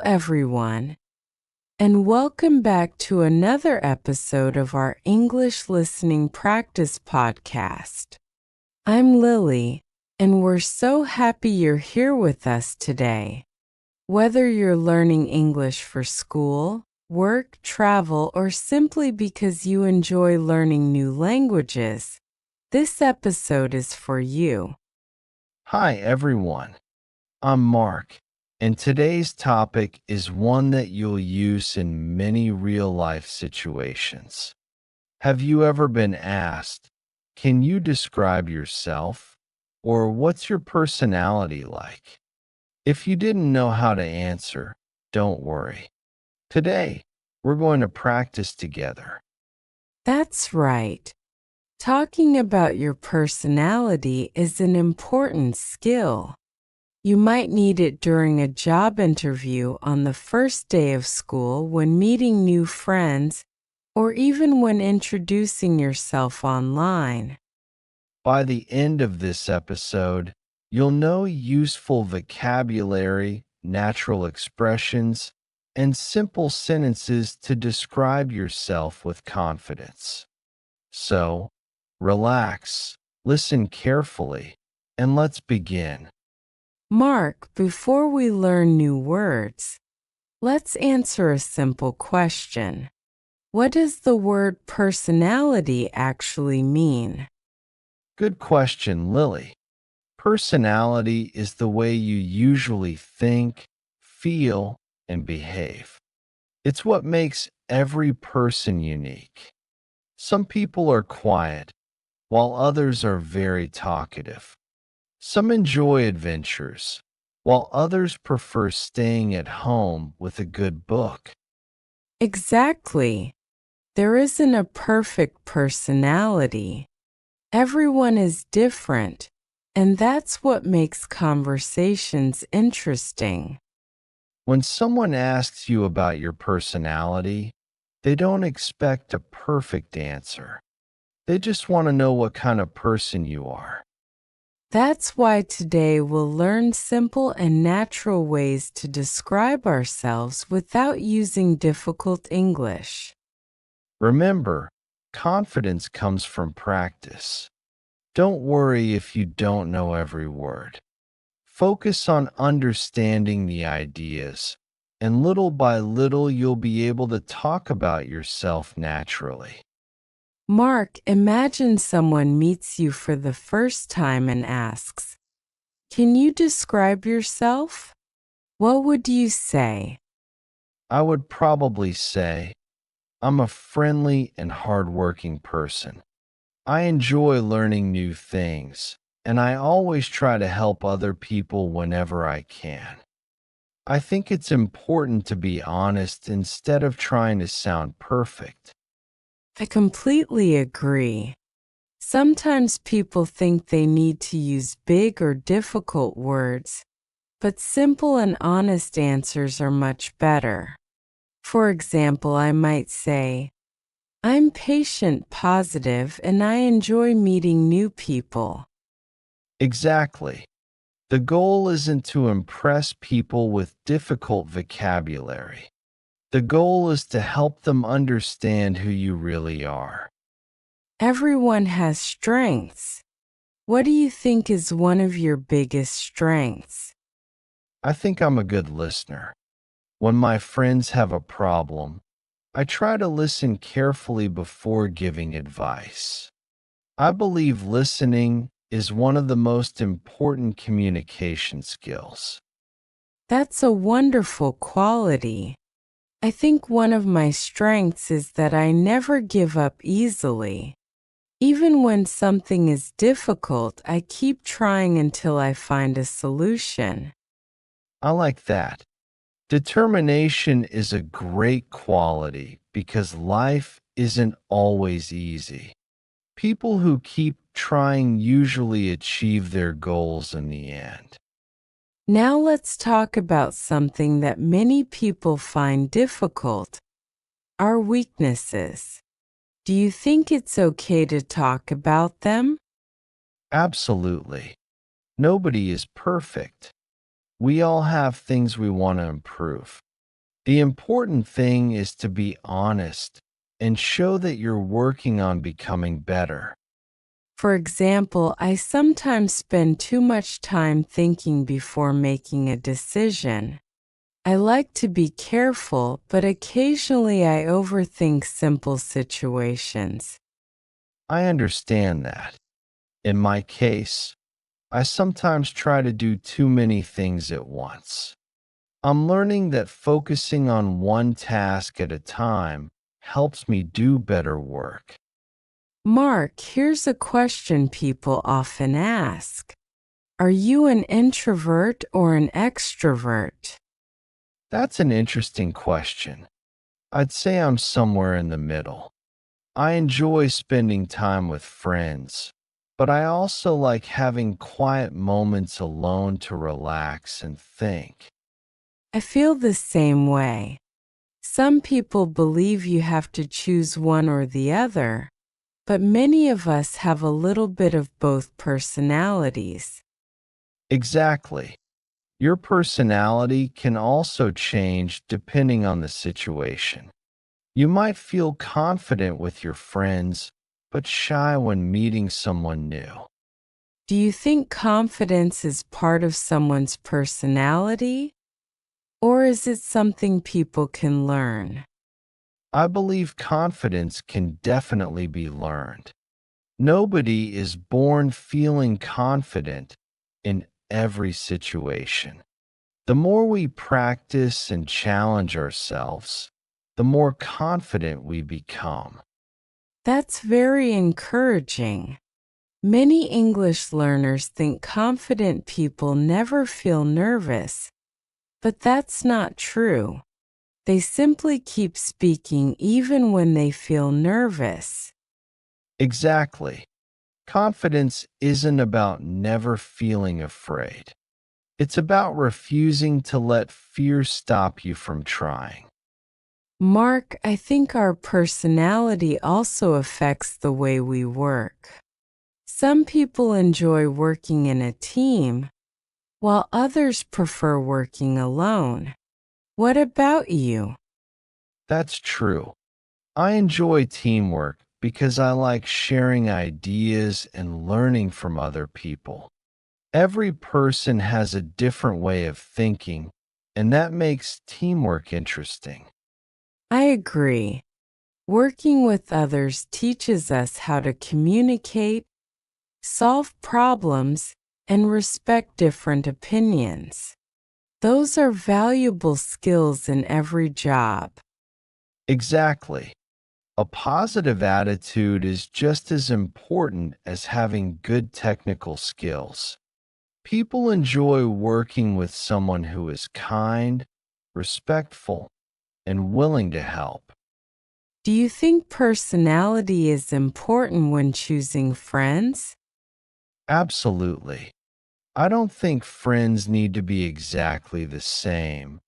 everyone, and welcome back to another episode of our English Listening Practice podcast. I'm Lily, and we're so happy you're here with us today. Whether you're learning English for school, work, travel, or simply because you enjoy learning new languages, this episode is for you. Hi, everyone. I'm Mark, and today's topic is one that you'll use in many real-life situations. Have you ever been asked, "Can you describe yourself?" or "What's your personality like?" If you didn't know how to answer, don't worry. Today, we're going to practice together. That's right. Talking about your personality is an important skill. You might need it during a job interview on the first day of school, when meeting new friends, or even when introducing yourself online. By the end of this episode, you'll know useful vocabulary, natural expressions, and simple sentences to describe yourself with confidence. So, relax, listen carefully, and let's begin. Mark, before we learn new words, let's answer a simple question. What does the word personality actually mean? Good question, Lily. Personality is the way you usually think, feel, and behave. It's what makes every person unique. Some people are quiet, while others are very talkative. Some enjoy adventures, while others prefer staying at home with a good book. Exactly. There isn't a perfect personality. Everyone is different, and that's what makes conversations interesting. When someone asks you about your personality, they don't expect a perfect answer. They just want to know what kind of person you are. That's why today we'll learn simple and natural ways to describe ourselves without using difficult English. Remember, confidence comes from practice. Don't worry if you don't know every word. Focus on understanding the ideas, and little by little you'll be able to talk about yourself naturally. Mark, imagine someone meets you for the first time and asks, "Can you describe yourself?" What would you say? I would probably say, I'm a friendly and hardworking person. I enjoy learning new things, and I always try to help other people whenever I can. I think it's important to be honest instead of trying to sound perfect. I completely agree. Sometimes people think they need to use big or difficult words, but simple and honest answers are much better. For example, I might say, "I'm patient, positive, and I enjoy meeting new people." Exactly. The goal isn't to impress people with difficult vocabulary. The goal is to help them understand who you really are. Everyone has strengths. What do you think is one of your biggest strengths? I think I'm a good listener. When my friends have a problem, I try to listen carefully before giving advice. I believe listening is one of the most important communication skills. That's a wonderful quality. I think one of my strengths is that I never give up easily. Even when something is difficult, I keep trying until I find a solution. I like that. Determination is a great quality because life isn't always easy. People who keep trying usually achieve their goals in the end. Now let's talk about something that many people find difficult: our weaknesses. Do you think it's okay to talk about them? Absolutely. Nobody is perfect. We all have things we want to improve. The important thing is to be honest and show that you're working on becoming better. For example, I sometimes spend too much time thinking before making a decision. I like to be careful, but occasionally I overthink simple situations. I understand that. In my case, I sometimes try to do too many things at once. I'm learning that focusing on one task at a time helps me do better work. Mark, here's a question people often ask. Are you an introvert or an extrovert? That's an interesting question. I'd say I'm somewhere in the middle. I enjoy spending time with friends, but I also like having quiet moments alone to relax and think. I feel the same way. Some people believe you have to choose one or the other, but many of us have a little bit of both personalities. Exactly. Your personality can also change depending on the situation. You might feel confident with your friends, but shy when meeting someone new. Do you think confidence is part of someone's personality, or is it something people can learn? I believe confidence can definitely be learned. Nobody is born feeling confident in every situation. The more we practice and challenge ourselves, the more confident we become. That's very encouraging. Many English learners think confident people never feel nervous, but that's not true. They simply keep speaking even when they feel nervous. Exactly. Confidence isn't about never feeling afraid. It's about refusing to let fear stop you from trying. Mark, I think our personality also affects the way we work. Some people enjoy working in a team, while others prefer working alone. What about you? That's true. I enjoy teamwork because I like sharing ideas and learning from other people. Every person has a different way of thinking, and that makes teamwork interesting. I agree. Working with others teaches us how to communicate, solve problems, and respect different opinions. Those are valuable skills in every job. Exactly. A positive attitude is just as important as having good technical skills. People enjoy working with someone who is kind, respectful, and willing to help. Do you think personality is important when choosing friends? Absolutely. I don't think friends need to be exactly the same,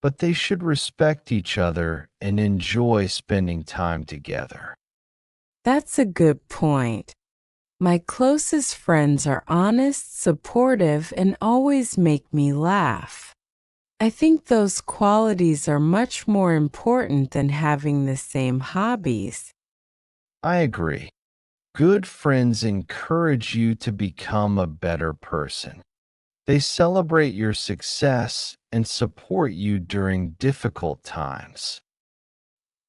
but they should respect each other and enjoy spending time together. That's a good point. My closest friends are honest, supportive, and always make me laugh. I think those qualities are much more important than having the same hobbies. I agree. Good friends encourage you to become a better person. They celebrate your success and support you during difficult times.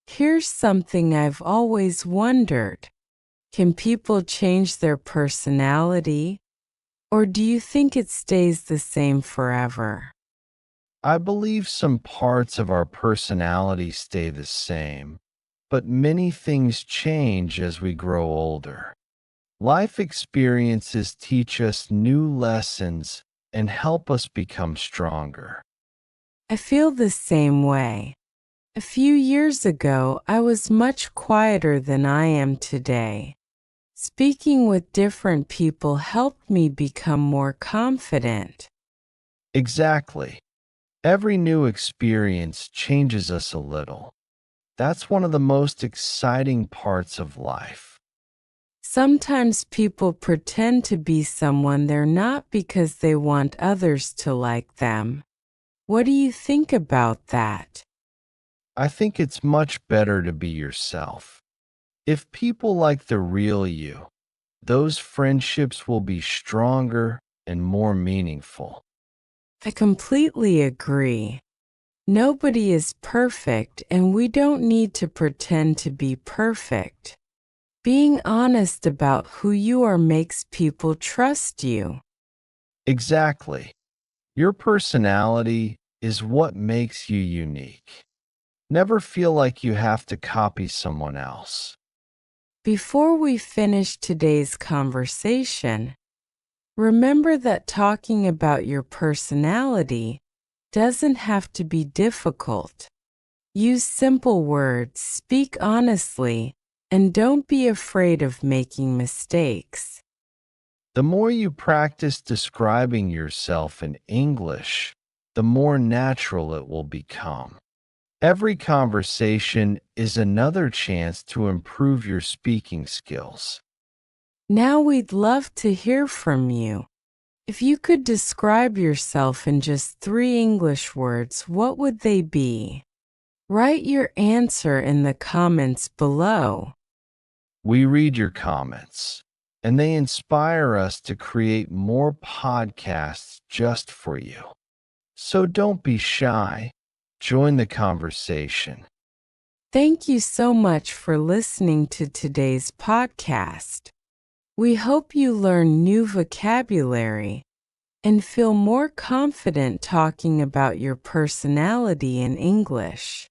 Here's something I've always wondered. Can people change their personality, or do you think it stays the same forever? I believe some parts of our personality stay the same, but many things change as we grow older. Life experiences teach us new lessons and help us become stronger. I feel the same way. A few years ago, I was much quieter than I am today. Speaking with different people helped me become more confident. Exactly. Every new experience changes us a little. That's one of the most exciting parts of life. Sometimes people pretend to be someone they're not because they want others to like them. What do you think about that? I think it's much better to be yourself. If people like the real you, those friendships will be stronger and more meaningful. I completely agree. Nobody is perfect, and we don't need to pretend to be perfect. Being honest about who you are makes people trust you. Exactly. Your personality is what makes you unique. Never feel like you have to copy someone else. Before we finish today's conversation, remember that talking about your personality doesn't have to be difficult. Use simple words, speak honestly, and don't be afraid of making mistakes. The more you practice describing yourself in English, the more natural it will become. Every conversation is another chance to improve your speaking skills. Now we'd love to hear from you. If you could describe yourself in just 3 English words, what would they be? Write your answer in the comments below. We read your comments, and they inspire us to create more podcasts just for you. So don't be shy. Join the conversation. Thank you so much for listening to today's podcast. We hope you learn new vocabulary and feel more confident talking about your personality in English.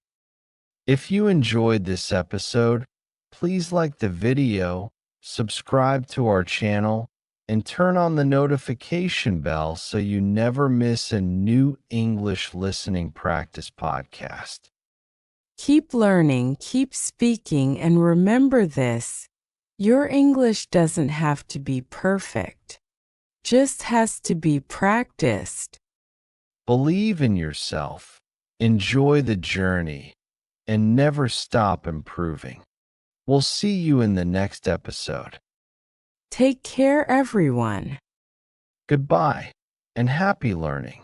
If you enjoyed this episode, please like the video, subscribe to our channel, and turn on the notification bell so you never miss a new English listening practice podcast. Keep learning, keep speaking, and remember this: your English doesn't have to be perfect, just has to be practiced. Believe in yourself, enjoy the journey, and never stop improving. We'll see you in the next episode. Take care, everyone. Goodbye and happy learning.